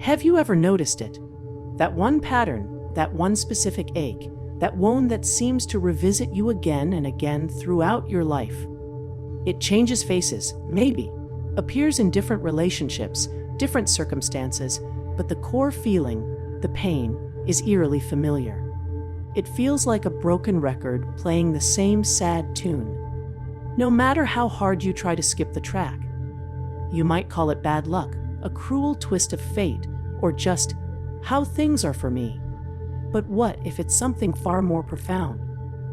Have you ever noticed it? That one pattern, that one specific ache, that wound that seems to revisit you again and again throughout your life. It changes faces, maybe, appears in different relationships, different circumstances, but the core feeling, the pain, is eerily familiar. It feels like a broken record playing the same sad tune. No matter how hard you try to skip the track. You might call it bad luck, a cruel twist of fate, or just how things are for me. But what if it's something far more profound?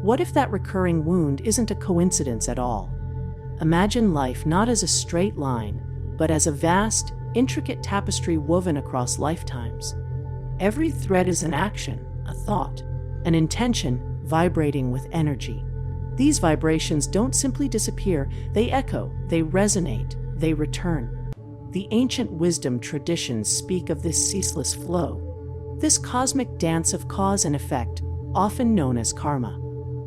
What if that recurring wound isn't a coincidence at all? Imagine life not as a straight line, but as a vast, intricate tapestry woven across lifetimes. Every thread is an action, a thought, an intention vibrating with energy. These vibrations don't simply disappear, they echo, they resonate, they return. The ancient wisdom traditions speak of this ceaseless flow, this cosmic dance of cause and effect, often known as karma.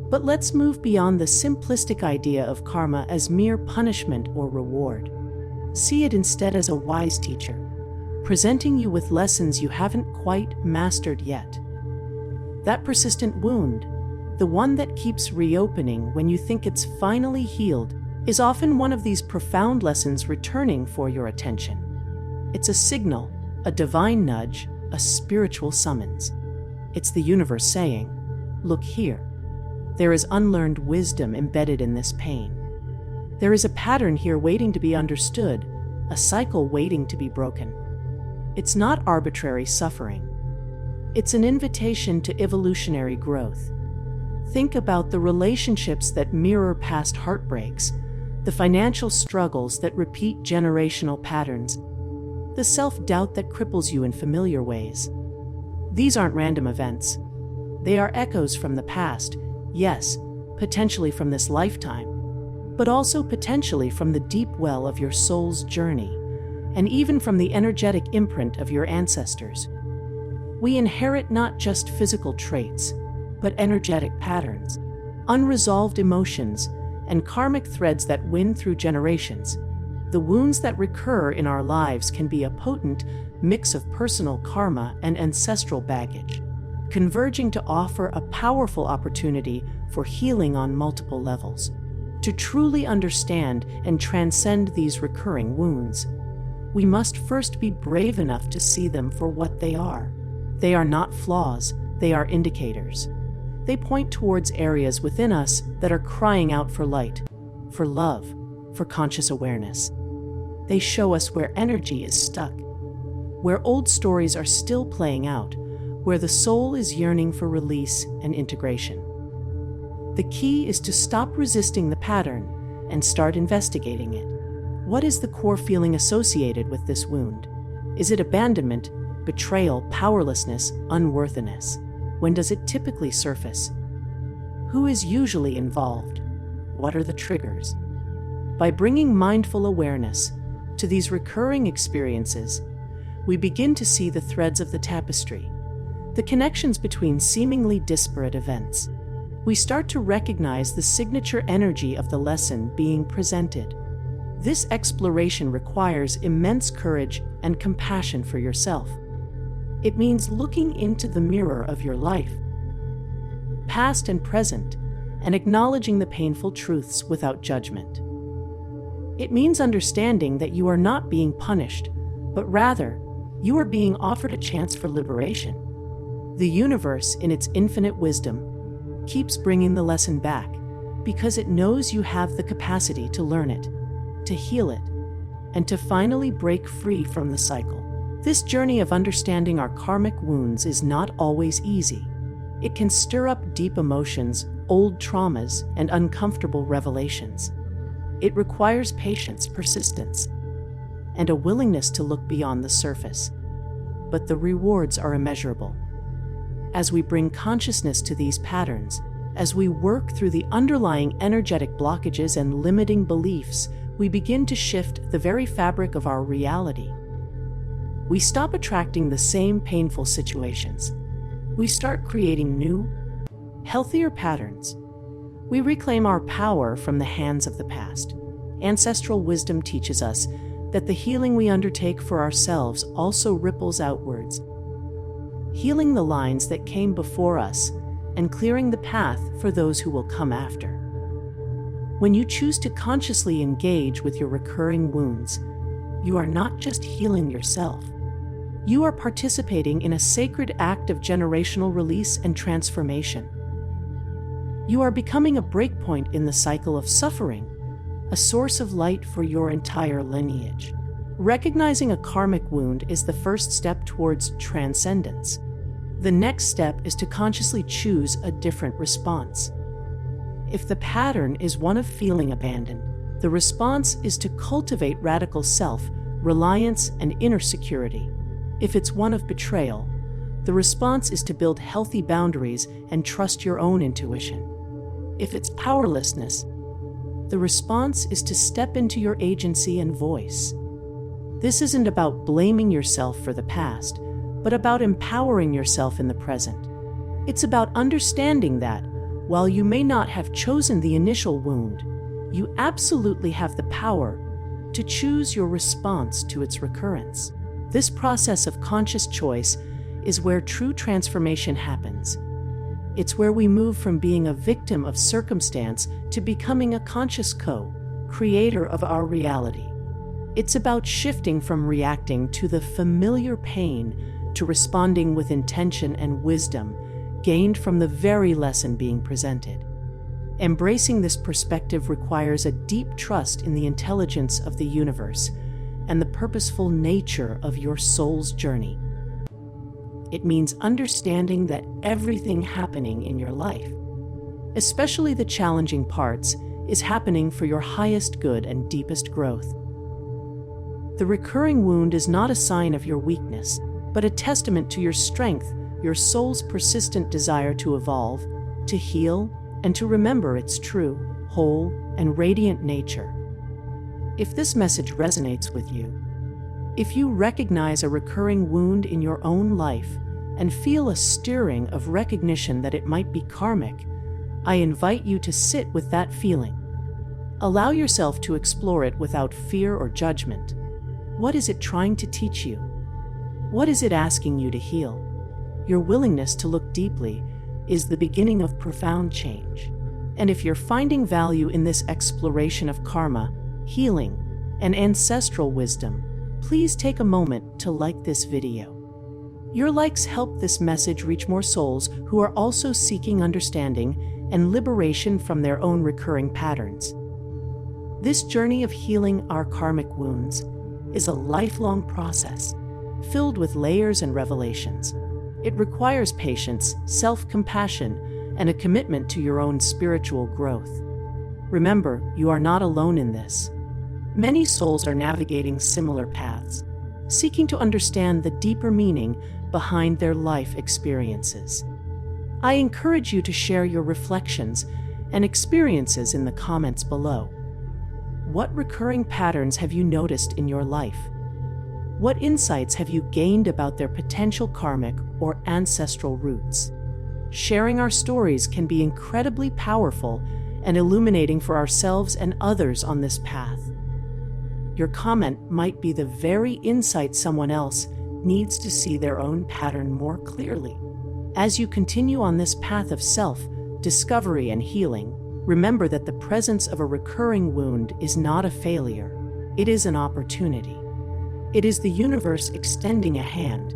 But let's move beyond the simplistic idea of karma as mere punishment or reward. See it instead as a wise teacher, presenting you with lessons you haven't quite mastered yet. That persistent wound, the one that keeps reopening when you think it's finally healed, is often one of these profound lessons returning for your attention. It's a signal, a divine nudge, a spiritual summons. It's the universe saying, "Look here. There is unlearned wisdom embedded in this pain. There is a pattern here waiting to be understood, a cycle waiting to be broken." It's not arbitrary suffering. It's an invitation to evolutionary growth. Think about the relationships that mirror past heartbreaks, the financial struggles that repeat generational patterns, the self-doubt that cripples you in familiar ways. These aren't random events. They are echoes from the past, yes, potentially from this lifetime, but also potentially from the deep well of your soul's journey, and even from the energetic imprint of your ancestors. We inherit not just physical traits, but energetic patterns, unresolved emotions, and karmic threads that win through generations. The wounds that recur in our lives can be a potent mix of personal karma and ancestral baggage, converging to offer a powerful opportunity for healing on multiple levels. To truly understand and transcend these recurring wounds, we must first be brave enough to see them for what they are. They are not flaws, they are indicators. They point towards areas within us that are crying out for light, for love, for conscious awareness. They show us where energy is stuck, where old stories are still playing out, where the soul is yearning for release and integration. The key is to stop resisting the pattern and start investigating it. What is the core feeling associated with this wound? Is it abandonment, betrayal, powerlessness, unworthiness? When does it typically surface? Who is usually involved? What are the triggers? By bringing mindful awareness to these recurring experiences, we begin to see the threads of the tapestry, the connections between seemingly disparate events. We start to recognize the signature energy of the lesson being presented. This exploration requires immense courage and compassion for yourself. It means looking into the mirror of your life, past and present, and acknowledging the painful truths without judgment. It means understanding that you are not being punished, but rather, you are being offered a chance for liberation. The universe, in its infinite wisdom, keeps bringing the lesson back because it knows you have the capacity to learn it, to heal it, and to finally break free from the cycle. This journey of understanding our karmic wounds is not always easy. It can stir up deep emotions, old traumas, and uncomfortable revelations. It requires patience, persistence, and a willingness to look beyond the surface. But the rewards are immeasurable. As we bring consciousness to these patterns, as we work through the underlying energetic blockages and limiting beliefs, we begin to shift the very fabric of our reality. We stop attracting the same painful situations. We start creating new, healthier patterns. We reclaim our power from the hands of the past. Ancestral wisdom teaches us that the healing we undertake for ourselves also ripples outwards, healing the lines that came before us and clearing the path for those who will come after. When you choose to consciously engage with your recurring wounds, you are not just healing yourself. You are participating in a sacred act of generational release and transformation. You are becoming a breakpoint in the cycle of suffering, a source of light for your entire lineage. Recognizing a karmic wound is the first step towards transcendence. The next step is to consciously choose a different response. If the pattern is one of feeling abandoned, the response is to cultivate radical self-reliance and inner security. If it's one of betrayal, the response is to build healthy boundaries and trust your own intuition. If it's powerlessness, the response is to step into your agency and voice. This isn't about blaming yourself for the past, but about empowering yourself in the present. It's about understanding that, while you may not have chosen the initial wound, you absolutely have the power to choose your response to its recurrence. This process of conscious choice is where true transformation happens. It's where we move from being a victim of circumstance to becoming a conscious co-creator of our reality. It's about shifting from reacting to the familiar pain to responding with intention and wisdom gained from the very lesson being presented. Embracing this perspective requires a deep trust in the intelligence of the universe and the purposeful nature of your soul's journey. It means understanding that everything happening in your life, especially the challenging parts, is happening for your highest good and deepest growth. The recurring wound is not a sign of your weakness, but a testament to your strength, your soul's persistent desire to evolve, to heal, and to remember its true, whole, and radiant nature. If this message resonates with you, if you recognize a recurring wound in your own life and feel a stirring of recognition that it might be karmic, I invite you to sit with that feeling. Allow yourself to explore it without fear or judgment. What is it trying to teach you? What is it asking you to heal? Your willingness to look deeply is the beginning of profound change. And if you're finding value in this exploration of karma, healing, and ancestral wisdom, please take a moment to like this video. Your likes help this message reach more souls who are also seeking understanding and liberation from their own recurring patterns. This journey of healing our karmic wounds is a lifelong process, filled with layers and revelations. It requires patience, self-compassion, and a commitment to your own spiritual growth. Remember, you are not alone in this. Many souls are navigating similar paths, seeking to understand the deeper meaning behind their life experiences. I encourage you to share your reflections and experiences in the comments below. What recurring patterns have you noticed in your life? What insights have you gained about their potential karmic or ancestral roots? Sharing our stories can be incredibly powerful and illuminating for ourselves and others on this path. Your comment might be the very insight someone else needs to see their own pattern more clearly. As you continue on this path of self-discovery and healing, remember that the presence of a recurring wound is not a failure. It is an opportunity. It is the universe extending a hand,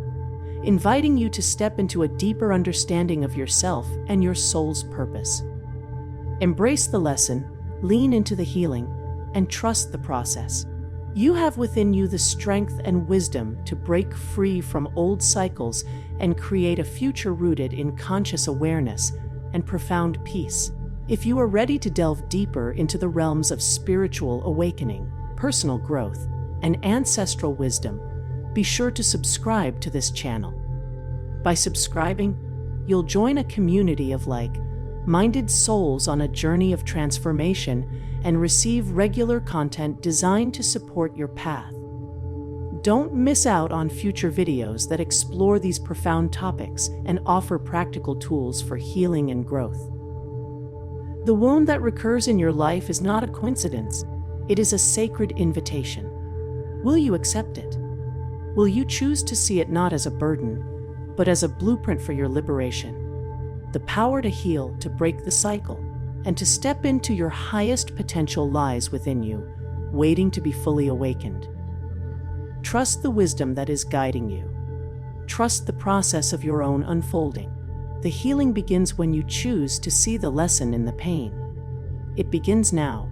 inviting you to step into a deeper understanding of yourself and your soul's purpose. Embrace the lesson, lean into the healing, and trust the process. You have within you the strength and wisdom to break free from old cycles and create a future rooted in conscious awareness and profound peace. If you are ready to delve deeper into the realms of spiritual awakening, personal growth, and ancestral wisdom, be sure to subscribe to this channel. By subscribing, you'll join a community of like-minded souls on a journey of transformation and receive regular content designed to support your path. Don't miss out on future videos that explore these profound topics and offer practical tools for healing and growth. The wound that recurs in your life is not a coincidence. It is a sacred invitation. Will you accept it? Will you choose to see it not as a burden, but as a blueprint for your liberation? The power to heal, to break the cycle, and to step into your highest potential lies within you, waiting to be fully awakened. Trust the wisdom that is guiding you. Trust the process of your own unfolding. The healing begins when you choose to see the lesson in the pain. It begins now,